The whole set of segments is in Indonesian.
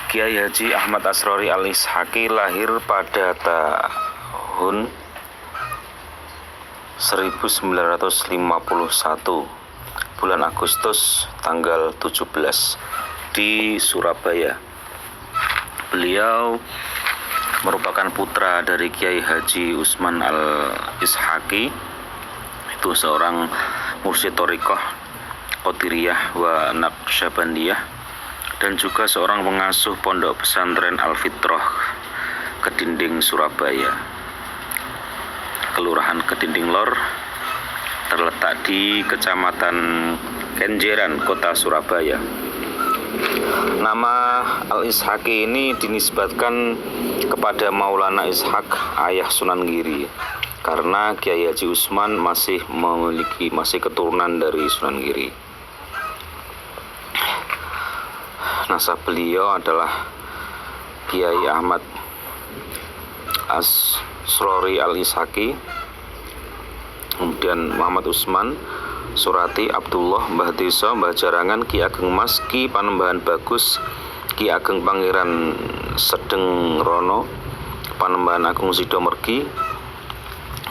Kiai Haji Ahmad Asrori Al-Ishaqi lahir pada tahun 1951 bulan Agustus tanggal 17 di Surabaya. Beliau merupakan putra dari Kiai Haji Usman Al-Ishaqi, itu seorang mursyid thariqah Qadiriyah wa Naqsyabandiyah, dan juga seorang pengasuh pondok pesantren Al-Fitrah Kedinding Surabaya. Kelurahan Kedinding Lor terletak di Kecamatan Kenjeran, Kota Surabaya. Nama Al-Ishaqi ini dinisbatkan kepada Maulana Ishaq, ayah Sunan Giri, karena Kiai Haji Usman masih keturunan dari Sunan Giri. Nasab beliau adalah Kiai Ahmad Asrori Al-Ishaqi, kemudian Muhammad Usman, Surati, Abdullah, Mbah Desa, Mbah Jarangan, Ki Ageng Mas, Ki Panembahan Bagus, Ki Ageng Pangeran Sedeng Rono, Panembahan Agung Sidomergi,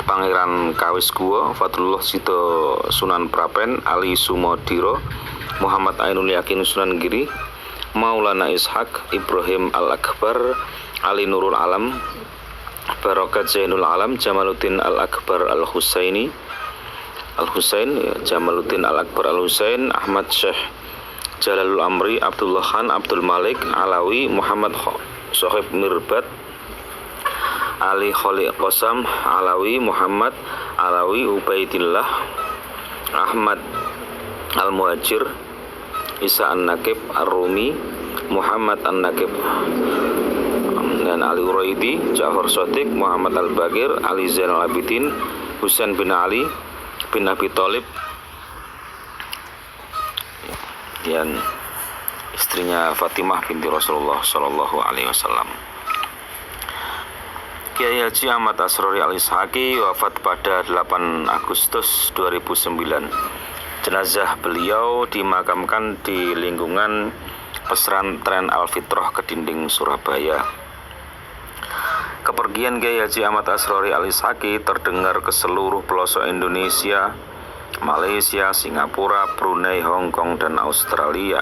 Pangeran Kawis Guwa, Fadlullah Sido Sunan Prapen, Ali Sumodiro, Muhammad Ainul Yakin Sunan Giri, Maulana Ishaq, Ibrahim Al-Akbar, Ali Nurul Alam, Barokat Zainul Alam, Jamaluddin Al-Akbar Al-Husain, Jamaluddin Al-Akbar Al-Husain, Ahmad Syekh Jalalul Amri, Abdullah Khan, Abdul Malik Alawi, Muhammad Sohib Mirbat, Ali Kholiq Qasam Alawi, Muhammad Alawi, Ubaidillah, Ahmad Al-Muhajir, Isa An-Nakib Ar-Rumi, Muhammad An-Nakib, dan Ali Uraidi, Ja'far Shadiq, Muhammad Al-Bagir, Ali Zainal Abidin, Husain bin Ali bin Abi Thalib, dan istrinya Fatimah binti Rasulullah Shallallahu Alaihi Wasallam. Kiai Haji Ahmad Asrori Al-Ishaqi wafat pada 8 Agustus 2009. Jenazah beliau dimakamkan di lingkungan pesantren Al-Fitrah Kedinding Surabaya. Kepergian Kiai Haji Ahmad Asrori Al-Ishaqi terdengar ke seluruh pelosok Indonesia, Malaysia, Singapura, Brunei, Hong Kong, dan Australia,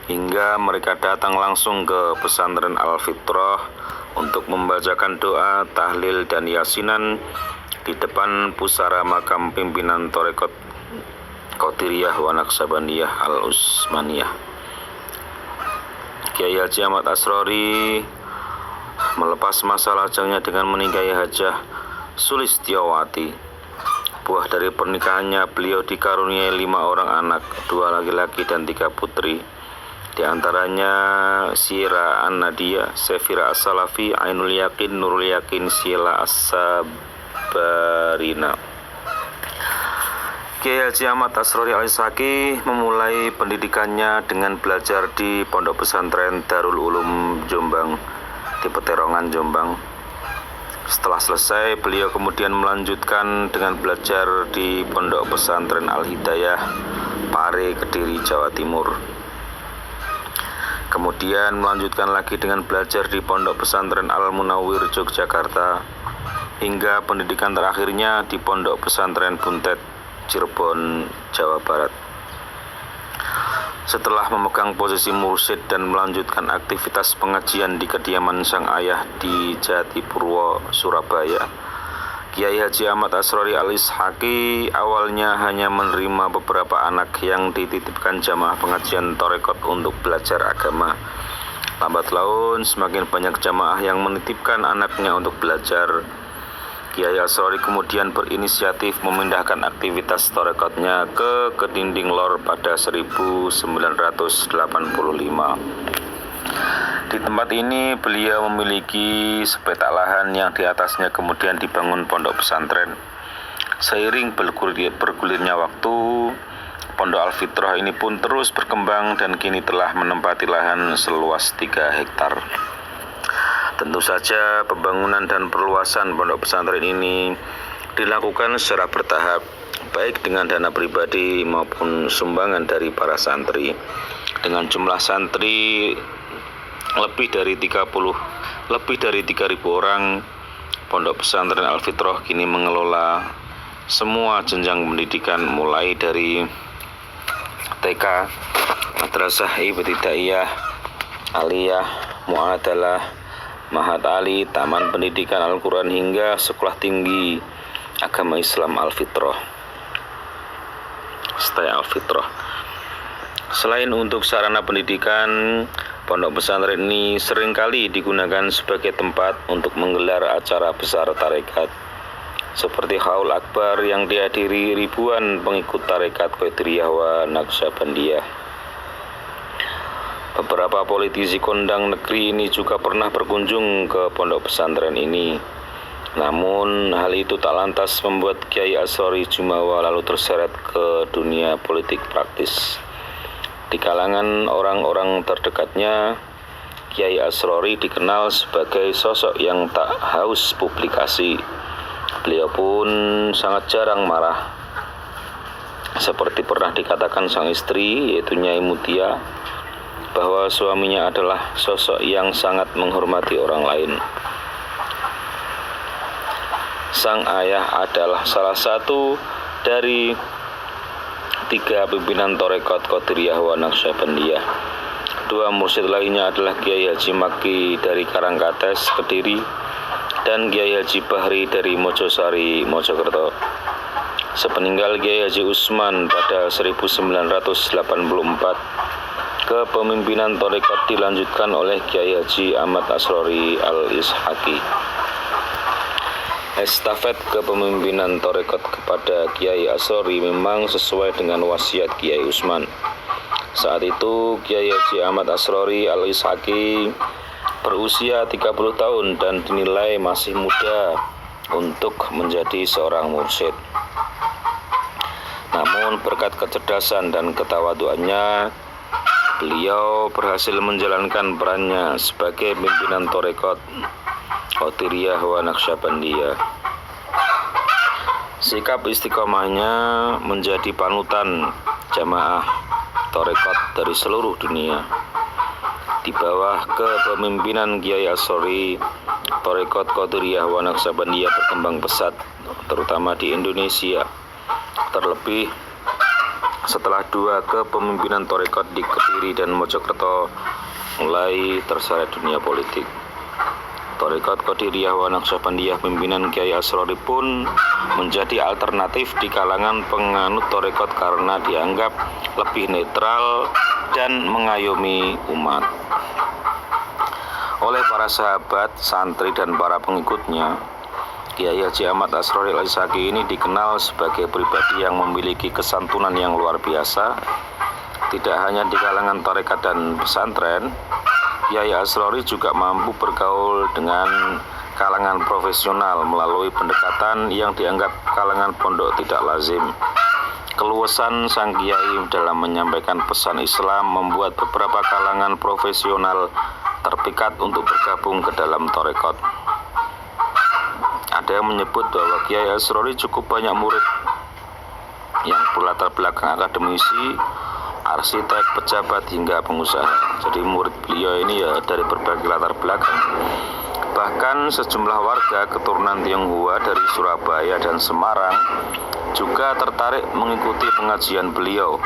hingga mereka datang langsung ke pesantren Al-Fitrah untuk membacakan doa, tahlil, dan yasinan di depan pusara makam pimpinan Thariqat Qadiriyah wa Naqsyabandiyah Al-Utsmaniyah. Kiai Haji Ahmad Asrori melepas masa lajangnya dengan menikahi Hajah Sulistyowati. Buah dari pernikahannya, beliau dikaruniai 5 orang anak, 2 laki-laki dan 3 putri. Di antaranya Syira An-Nadia, Sefira As-Salafi, Ainul Yakin, Nurul Yakin, Syila As-Sabarina. Kiai Haji Ahmad Asrori Al-Ishaqi memulai pendidikannya dengan belajar di Pondok Pesantren Darul Ulum Jombang di Peterongan, Jombang. Setelah selesai, beliau kemudian melanjutkan dengan belajar di Pondok Pesantren Al-Hidayah Pare, Kediri, Jawa Timur. Kemudian melanjutkan lagi dengan belajar di Pondok Pesantren Al-Munawwir, Yogyakarta, hingga pendidikan terakhirnya di Pondok Pesantren Buntet, Cirebon, Jawa Barat. Setelah memegang posisi mursyid dan melanjutkan aktivitas pengajian di kediaman sang ayah di Jatipurwo, Surabaya, Kiai Haji Ahmad Asrori Al-Ishaqi awalnya hanya menerima beberapa anak yang dititipkan jamaah pengajian Thariqat untuk belajar agama. Lambat laun semakin banyak jamaah yang menitipkan anaknya untuk belajar. Kiai Asrori kemudian berinisiatif memindahkan aktivitas thariqatnya ke Kedinding Lor pada 1985. Di tempat ini beliau memiliki sepetak lahan yang di atasnya kemudian dibangun pondok pesantren. Seiring bergulirnya waktu, Pondok Al-Fitrah ini pun terus berkembang dan kini telah menempati lahan seluas 3 hektar. Tentu saja pembangunan dan perluasan pondok pesantren ini dilakukan secara bertahap, baik dengan dana pribadi maupun sumbangan dari para santri. Dengan jumlah santri lebih dari 3.000 orang Pondok Pesantren Al-Fitrah kini mengelola semua jenjang pendidikan mulai dari TK, Madrasah Ibtidaiyah, Aliyah, Mu'adalah, Mahat Ali, Taman Pendidikan Al-Quran hingga Sekolah Tinggi Agama Islam Al-Fitrah. Selain untuk sarana pendidikan, pondok pesantren ini seringkali digunakan sebagai tempat untuk menggelar acara besar tarekat seperti Haul Akbar yang dihadiri ribuan pengikut tarekat Qadiriyah wa Naqsyabandiyah. Beberapa politisi kondang negeri ini juga pernah berkunjung ke pondok pesantren ini. Namun hal itu tak lantas membuat Kiai Asrori Jumawa lalu terseret ke dunia politik praktis. Di kalangan orang-orang terdekatnya, Kiai Asrori dikenal sebagai sosok yang tak haus publikasi. Beliau pun sangat jarang marah. Seperti pernah dikatakan sang istri, yaitu Nyai Mutia, bahwa suaminya adalah sosok yang sangat menghormati orang lain. Sang ayah adalah salah satu dari 3 pimpinan Tarekat Qadiriyah wa Naqsyabandiyah. 2 mursyid lainnya adalah Kiai Haji Maki dari Karangkates, Kediri, dan Kiai Haji Bahri dari Mojosari, Mojokerto. Sepeninggal Kiai Haji Usman pada 1984, kepemimpinan tarekat dilanjutkan oleh Kiai Haji Ahmad Asrori Al-Ishaqi. Estafet kepemimpinan tarekat kepada Kiai Asrori memang sesuai dengan wasiat Kiai Usman. Saat itu Kiai Haji Ahmad Asrori Al-Ishaqi berusia 30 tahun dan dinilai masih muda untuk menjadi seorang mursyid. Namun berkat kecerdasan dan ketawaduannya, beliau berhasil menjalankan perannya sebagai pimpinan tarekat Qadiriyah wa Naqsyabandiyah. Sikap istiqomahnya menjadi panutan jamaah tarekat dari seluruh dunia. Di bawah kepemimpinan Kiai Asrori, tarekat Qadiriyah wa Naqsyabandiyah berkembang pesat, terutama di Indonesia. Terlebih setelah 2 kepemimpinan tarekat di Kediri dan Mojokerto mulai terseret dunia politik. Tarekat Qadiriyah wa Naqsyabandiyah pimpinan Kiai Asrori pun menjadi alternatif di kalangan penganut tarekat karena dianggap lebih netral dan mengayomi umat. Oleh para sahabat, santri dan para pengikutnya, Kiai Haji Ahmad Asrori Al-Ishaqi ini dikenal sebagai pribadi yang memiliki kesantunan yang luar biasa. Tidak hanya di kalangan tarekat dan pesantren, Kiai Asrori juga mampu bergaul dengan kalangan profesional melalui pendekatan yang dianggap kalangan pondok tidak lazim. Keluasan sang kiai dalam menyampaikan pesan Islam membuat beberapa kalangan profesional terpikat untuk bergabung ke dalam tarekat. Ada yang menyebut bahwa Kiai Asrori cukup banyak murid yang berlatar belakang akademisi, arsitek, pejabat hingga pengusaha. Jadi murid beliau ini ya dari berbagai latar belakang. Bahkan sejumlah warga keturunan Tionghoa dari Surabaya dan Semarang juga tertarik mengikuti pengajian beliau.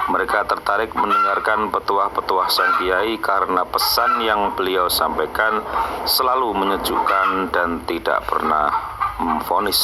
Mereka tertarik mendengarkan petuah-petuah sang kiai karena pesan yang beliau sampaikan selalu menyejukkan dan tidak pernah memvonis.